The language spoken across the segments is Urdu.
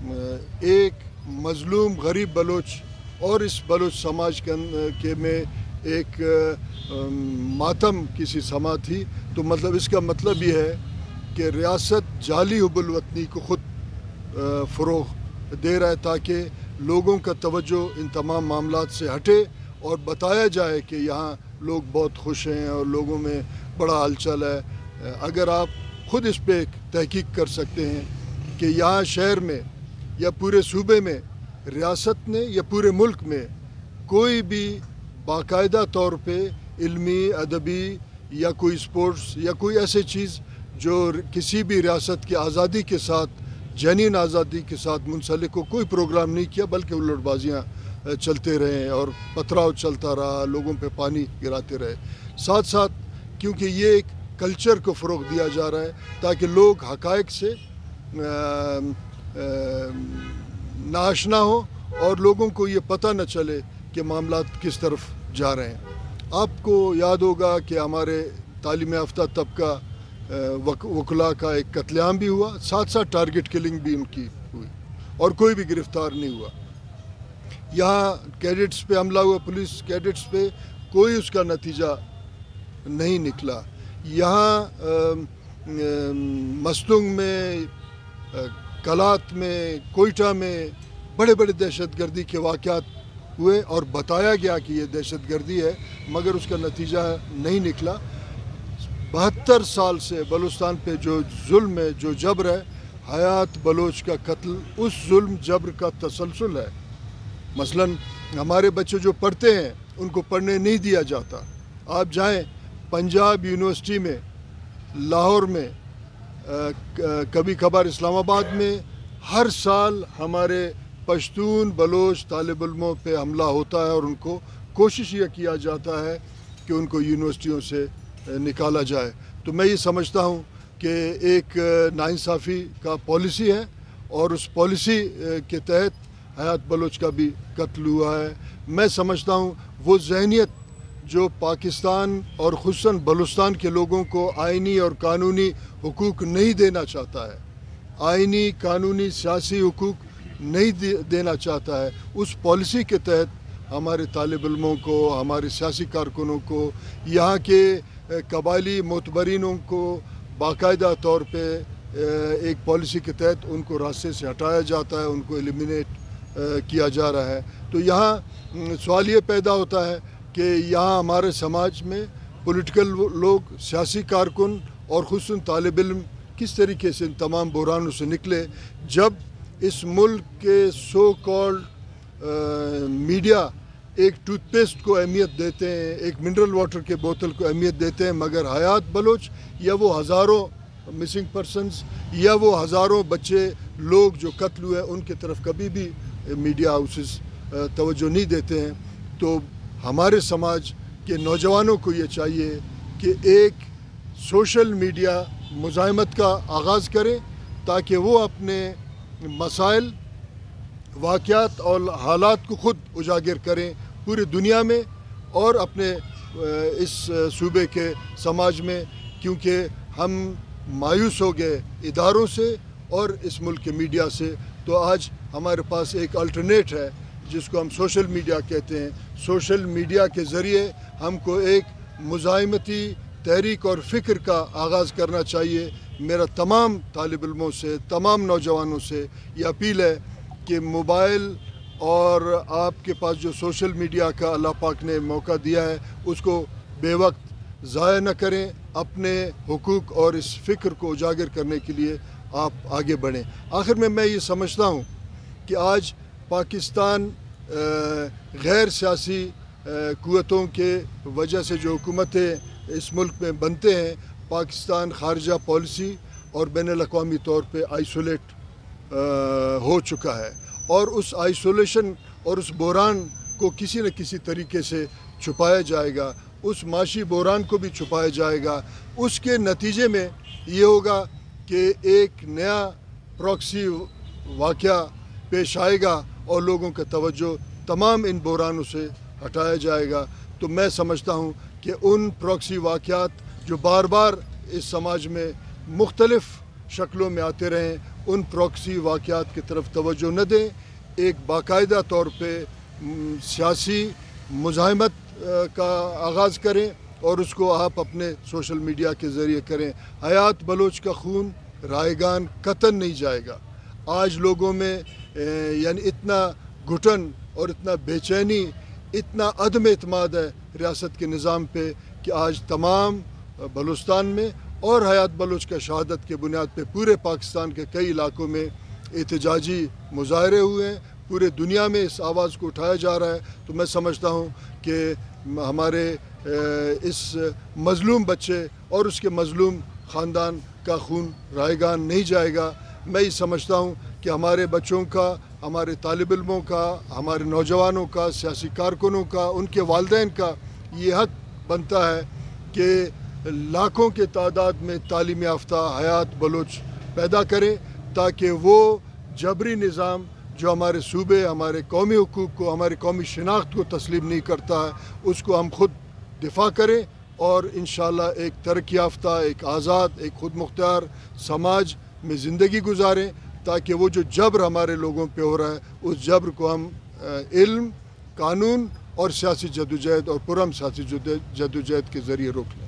ایک مظلوم غریب بلوچ اور اس بلوچ سماج کے میں ایک ماتم کسی سما تھی، تو مطلب اس کا مطلب یہ ہے کہ ریاست جعلی حب الوطنی کو خود فروغ دے رہا ہے تاکہ لوگوں کا توجہ ان تمام معاملات سے ہٹے اور بتایا جائے کہ یہاں لوگ بہت خوش ہیں اور لوگوں میں بڑا ہلچل ہے۔ اگر آپ خود اس پہ ایک تحقیق کر سکتے ہیں کہ یہاں شہر میں یا پورے صوبے میں، ریاست نے یا پورے ملک میں کوئی بھی باقاعدہ طور پہ علمی، ادبی یا کوئی سپورٹس یا کوئی ایسی چیز جو کسی بھی ریاست کی آزادی کے ساتھ، جنین آزادی کے ساتھ منسلک ہو، کوئی پروگرام نہیں کیا، بلکہ الٹ بازیاں چلتے رہے اور پتھراؤ چلتا رہا، لوگوں پہ پانی گراتے رہے۔ ساتھ ساتھ کیونکہ یہ ایک کلچر کو فروغ دیا جا رہا ہے تاکہ لوگ حقائق سے ناآشنا ہو اور لوگوں کو یہ پتہ نہ چلے کہ معاملات کس طرف جا رہے ہیں۔ آپ کو یاد ہوگا کہ ہمارے تعلیم یافتہ طبقہ وکلاء کا ایک قتل عام بھی ہوا، ساتھ ساتھ ٹارگٹ کلنگ بھی ان کی ہوئی اور کوئی بھی گرفتار نہیں ہوا۔ یہاں کیڈٹس پہ حملہ ہوا، پولیس کیڈٹس پہ، کوئی اس کا نتیجہ نہیں نکلا۔ یہاں مستونگ میں، کلات میں، کوئٹہ میں بڑے بڑے دہشت گردی کے واقعات ہوئے اور بتایا گیا کہ یہ دہشت گردی ہے، مگر اس کا نتیجہ نہیں نکلا۔ 72 سال سے بلوچستان پہ جو ظلم ہے، جو جبر ہے، حیات بلوچ کا قتل اس ظلم جبر کا تسلسل ہے۔ مثلاً ہمارے بچے جو پڑھتے ہیں ان کو پڑھنے نہیں دیا جاتا۔ آپ جائیں پنجاب یونیورسٹی میں، لاہور میں، کبھی کبھار اسلام آباد میں، ہر سال ہمارے پشتون بلوچ طالب علموں پہ حملہ ہوتا ہے اور ان کو کوشش یہ کیا جاتا ہے کہ ان کو یونیورسٹیوں سے نکالا جائے۔ تو میں یہ سمجھتا ہوں کہ ایک ناانصافی کا پالیسی ہے اور اس پالیسی کے تحت حیات بلوچ کا بھی قتل ہوا ہے۔ میں سمجھتا ہوں وہ ذہنیت جو پاکستان اور خصوصاً بلوچستان کے لوگوں کو آئینی اور قانونی حقوق نہیں دینا چاہتا ہے، آئینی، قانونی، سیاسی حقوق نہیں دینا چاہتا ہے، اس پالیسی کے تحت ہمارے طالب علموں کو، ہمارے سیاسی کارکنوں کو، یہاں کے قبائلی معتبرینوں کو باقاعدہ طور پہ ایک پالیسی کے تحت ان کو راستے سے ہٹایا جاتا ہے، ان کو ایلیمینیٹ کیا جا رہا ہے۔ تو یہاں سوال یہ پیدا ہوتا ہے کہ یہاں ہمارے سماج میں پولیٹیکل لوگ، سیاسی کارکن اور خصوصاً طالب علم کس طریقے سے ان تمام بحرانوں سے نکلے جب اس ملک کے سو کالڈ میڈیا ایک ٹوتھ پیسٹ کو اہمیت دیتے ہیں، ایک منرل واٹر کے بوتل کو اہمیت دیتے ہیں، مگر حیات بلوچ یا وہ ہزاروں مسنگ پرسنز یا وہ ہزاروں بچے لوگ جو قتل ہوئے ان کی طرف کبھی بھی میڈیا ہاؤسز توجہ نہیں دیتے ہیں۔ تو ہمارے سماج کے نوجوانوں کو یہ چاہیے کہ ایک سوشل میڈیا مزاحمت کا آغاز کریں تاکہ وہ اپنے مسائل، واقعات اور حالات کو خود اجاگر کریں پوری دنیا میں اور اپنے اس صوبے کے سماج میں، کیونکہ ہم مایوس ہو گئے اداروں سے اور اس ملک کے میڈیا سے۔ تو آج ہمارے پاس ایک الٹرنیٹ ہے جس کو ہم سوشل میڈیا کہتے ہیں۔ سوشل میڈیا کے ذریعے ہم کو ایک مزاحمتی تحریک اور فکر کا آغاز کرنا چاہیے۔ میرا تمام طالب علموں سے، تمام نوجوانوں سے یہ اپیل ہے کہ موبائل اور آپ کے پاس جو سوشل میڈیا کا اللہ پاک نے موقع دیا ہے اس کو بے وقت ضائع نہ کریں، اپنے حقوق اور اس فکر کو اجاگر کرنے کے لیے آپ آگے بڑھیں۔ آخر میں یہ سمجھتا ہوں کہ آج پاکستان غیر سیاسی قوتوں کے وجہ سے جو حکومتیں اس ملک میں بنتے ہیں، پاکستان خارجہ پالیسی اور بین الاقوامی طور پہ آئسولیٹ ہو چکا ہے اور اس آئسولیشن اور اس بحران کو کسی نہ کسی طریقے سے چھپایا جائے گا، اس معاشی بحران کو بھی چھپایا جائے گا۔ اس کے نتیجے میں یہ ہوگا کہ ایک نیا پراکسی واقعہ پیش آئے گا اور لوگوں کا توجہ تمام ان بحرانوں سے ہٹایا جائے گا۔ تو میں سمجھتا ہوں کہ ان پراکسی واقعات جو بار بار اس سماج میں مختلف شکلوں میں آتے رہیں، ان پروکسی واقعات کی طرف توجہ نہ دیں، ایک باقاعدہ طور پہ سیاسی مزاحمت کا آغاز کریں اور اس کو آپ اپنے سوشل میڈیا کے ذریعے کریں۔ حیات بلوچ کا خون رائگان قطن نہیں جائے گا۔ آج لوگوں میں یعنی اتنا گھٹن اور اتنا بے چینی، اتنا عدم اعتماد ہے ریاست کے نظام پہ کہ آج تمام بلوچستان میں اور حیات بلوچ کا شہادت کے بنیاد پہ پورے پاکستان کے کئی علاقوں میں احتجاجی مظاہرے ہوئے ہیں، پورے دنیا میں اس آواز کو اٹھایا جا رہا ہے۔ تو میں سمجھتا ہوں کہ ہمارے اس مظلوم بچے اور اس کے مظلوم خاندان کا خون رائگان نہیں جائے گا۔ میں یہ سمجھتا ہوں کہ ہمارے بچوں کا، ہمارے طالب علموں کا، ہمارے نوجوانوں کا، سیاسی کارکنوں کا، ان کے والدین کا یہ حق بنتا ہے کہ لاکھوں کے تعداد میں تعلیم یافتہ حیات بلوچ پیدا کریں تاکہ وہ جبری نظام جو ہمارے صوبے، ہمارے قومی حقوق کو، ہماری قومی شناخت کو تسلیم نہیں کرتا ہے، اس کو ہم خود دفاع کریں اور انشاءاللہ ایک ترقی یافتہ، ایک آزاد، ایک خود مختار سماج میں زندگی گزاریں تاکہ وہ جو جبر ہمارے لوگوں پہ ہو رہا ہے اس جبر کو ہم علم، قانون اور سیاسی جدوجہد اور پرامن سیاسی جدوجہد کے ذریعے روک لیں۔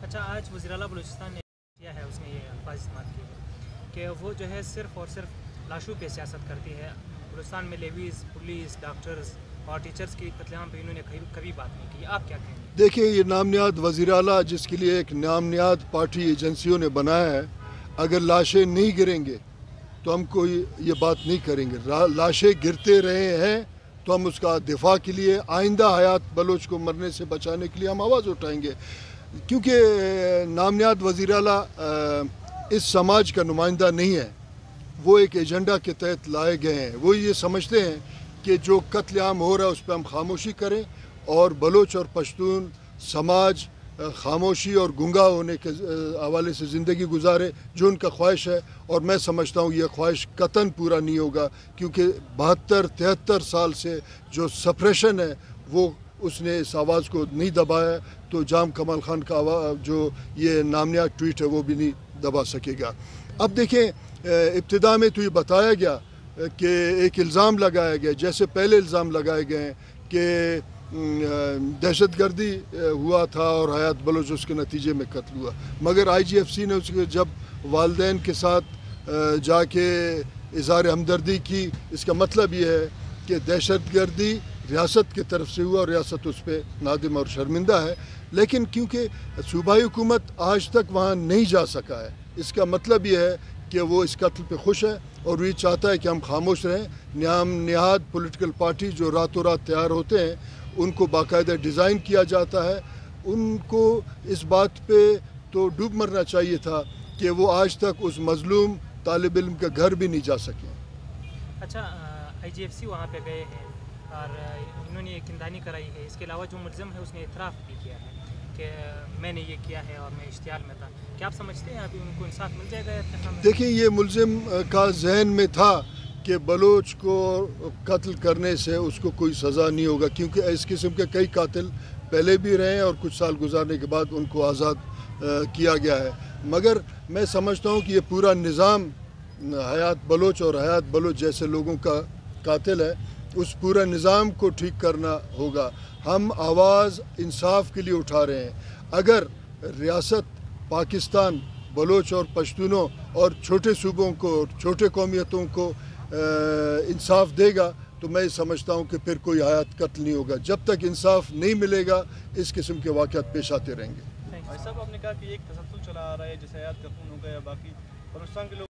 اچھا، آج وزیر اعلیٰ بلوچستان نے کیا ہے، اس نے یہ الفاظ استعمال کیے ہیں کہ وہ جو ہے صرف اور صرف لاشوں پہ سیاست کرتی ہے۔ بلوچستان میں لیویز، پولیس، ڈاکٹرز اور ٹیچرز کی قتل عام پہ انہوں نے کبھی بات نہیں کی۔ آپ کیا کہیں گے؟ دیکھیں، یہ نام نہاد وزیر اعلیٰ جس کے لیے ایک نام نہاد پارٹی ایجنسیوں نے بنایا ہے، اگر لاشیں نہیں گریں گے تو ہم کوئی یہ بات نہیں کریں گے۔ لاشیں گرتے رہے ہیں تو ہم اس کا دفاع کے لیے، آئندہ حیات بلوچ کو مرنے سے بچانے کے لیے ہم آواز اٹھائیں گے، کیونکہ نام نہاد وزیر اعلیٰ اس سماج کا نمائندہ نہیں ہے، وہ ایک ایجنڈا کے تحت لائے گئے ہیں۔ وہ یہ سمجھتے ہیں کہ جو قتل عام ہو رہا ہے اس پہ ہم خاموشی کریں اور بلوچ اور پشتون سماج خاموشی اور گنگا ہونے کے حوالے سے زندگی گزارے، جو ان کا خواہش ہے، اور میں سمجھتا ہوں یہ خواہش قطعاً پورا نہیں ہوگا، کیونکہ 72-73 سال سے جو سپریشن ہے وہ اس نے اس آواز کو نہیں دبایا، تو جام کمال خان کا جو یہ نام نہاد ٹویٹ ہے وہ بھی نہیں دبا سکے گا۔ اب دیکھیں، ابتدا میں تو یہ بتایا گیا کہ ایک الزام لگایا گیا، جیسے پہلے الزام لگائے گئے ہیں کہ دہشت گردی ہوا تھا اور حیات بلوچ اس کے نتیجے میں قتل ہوا، مگر IGFC نے اس کے جب والدین کے ساتھ جا کے اظہار ہمدردی کی، اس کا مطلب یہ ہے کہ دہشت گردی ریاست کی طرف سے ہوا اور ریاست اس پہ نادم اور شرمندہ ہے، لیکن کیونکہ صوبائی حکومت آج تک وہاں نہیں جا سکا ہے، اس کا مطلب یہ ہے کہ وہ اس قتل پہ خوش ہے اور وہ یہ چاہتا ہے کہ ہم خاموش رہیں۔ نام نہاد پولیٹیکل پارٹی جو راتوں رات تیار ہوتے ہیں، ان کو باقاعدہ ڈیزائن کیا جاتا ہے، ان کو اس بات پہ تو ڈوب مرنا چاہیے تھا کہ وہ آج تک اس مظلوم طالب علم کا گھر بھی نہیں جا سکے۔ اچھا، IGFC وہاں پہ گئے ہیں اور انہوں نے قندانی کرائی ہے، اس کے علاوہ جو ملزم ہے اس نے اعتراف بھی کیا ہے کہ میں نے یہ کیا ہے اور میں اشتعال میں تھا۔ کیا آپ سمجھتے ہیں ابھی ان کو انصاف مل جائے گا؟ دیکھیں، یہ ملزم کا ذہن میں تھا کہ بلوچ کو قتل کرنے سے اس کو کوئی سزا نہیں ہوگا، کیونکہ اس قسم کے کئی قاتل پہلے بھی رہے ہیں اور کچھ سال گزارنے کے بعد ان کو آزاد کیا گیا ہے، مگر میں سمجھتا ہوں کہ یہ پورا نظام حیات بلوچ اور حیات بلوچ جیسے لوگوں کا قاتل ہے، اس پورا نظام کو ٹھیک کرنا ہوگا۔ ہم آواز انصاف کے لیے اٹھا رہے ہیں۔ اگر ریاست پاکستان بلوچ اور پشتونوں اور چھوٹے صوبوں کو، چھوٹے قومیتوں کو انصاف دے گا تو میں سمجھتا ہوں کہ پھر کوئی حیات قتل نہیں ہوگا۔ جب تک انصاف نہیں ملے گا اس قسم کے واقعات پیش آتے رہیں گے۔ بھائی صاحب، آپ نے کہا کہ ایک تسلسل چلا آ رہا ہے، جیسے حیات کا خون ہو گیا، باقی بلوچستان کے لوگ